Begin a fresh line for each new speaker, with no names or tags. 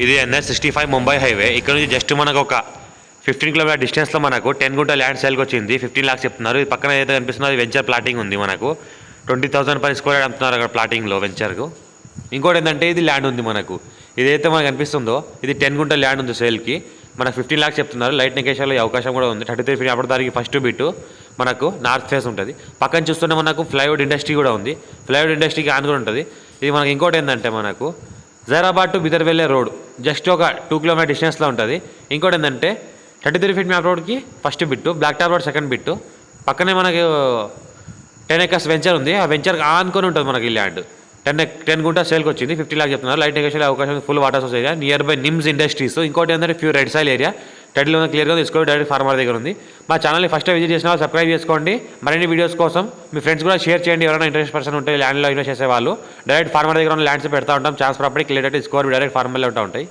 ఇది NH65 Mumbai highway. ఇక్కడ నుంచి జస్ట్ మనకు ఒక 15 కిలోమీటర్ డిస్టెన్స్లో మనకు 10 గుంట ల్యాండ్ సేల్కి వచ్చింది. 15 lakhs చెప్తున్నారు. ఇది పక్కన ఏదైతే కనిపిస్తుందో అది వెంచర్ ప్లాటింగ్ ఉంది. మనకు 20,000 per square అమ్ముతున్నారు అక్కడ ప్లాటింగ్లో వెంచర్కు. ఇంకోటి ఏంటంటే ఇది ల్యాండ్ ఉంది మనకు. ఇదైతే మనకు కనిపిస్తుందో ఇది 10 గుంట ల్యాండ్ ఉంది సేల్కి. మనకు 15 lakhs చెప్తున్నారు. లైట్ నెకేషన్లో అవకాశం కూడా ఉంది. 33 feet అప్పుడు దానికి ఫస్ట్ బిట్ మనకు నార్త్ ఫేస్ ఉంటుంది. పక్కన చూస్తుంటే మనకు ఫ్లైవుడ్ ఇండస్ట్రీ కూడా ఉంది. ఫ్లైవుడ్ ఇండస్ట్రీకి ఆనుకుని ఉంటుంది. ఇది మనకి ఇంకోటి ఏంటంటే మనకు జైరాబాద్ టు బిదర్ వెళ్ళే రోడ్ జస్ట్ ఒక 2 కిలోమీటర్ డిస్టెన్స్లో ఉంటుంది. ఇంకోటి ఏంటంటే 33 feet మ్యాప్ రోడ్కి first bit, black top road second bit. పక్కనే మనకు 10 acres వెంచర్ ఉంది. ఆ వెంచర్కి ఆనుకొని ఉంటుంది మనకి ఈ ల్యాండ్. 10 గుంట సేల్కి వచ్చింది. 50 lakhs చెప్తున్నారు. లైట్ నెగోషియల్ అవకాశం, full water source area, near by NIMS industries. ఇంకోటి ఏంటంటే pure red soil area. Title క్లియర్గా తీసుకోండి. డైరెక్ట్ ఫార్మర్ దగ్గర ఉంది. మా ఛానల్ని ఫస్ట్ విజిట్ చేసిన వాళ్ళు సబ్స్క్రైబ్ చేసుకోండి. మరిన్ని వీడియోస్ కోసం మీ ఫ్రెండ్స్ కూడా షేర్ చేయండి. ఎవరైనా ఇంట్రెస్ట్ పర్సన్ ఉంటే ల్యాండ్లో ఇన్వెస్ట్ చేసే వాళ్ళు. డైరెక్ట్ ఫార్మర్ దగ్గర ఉన్న ల్యాండ్స్ పెడతా ఉంటాం. ఛాన్స్ ప్రాపర్టీ క్లియర్ తీసుకోవాలి. డైరెక్ట్ ఫార్మర్లో ఉంటాయి.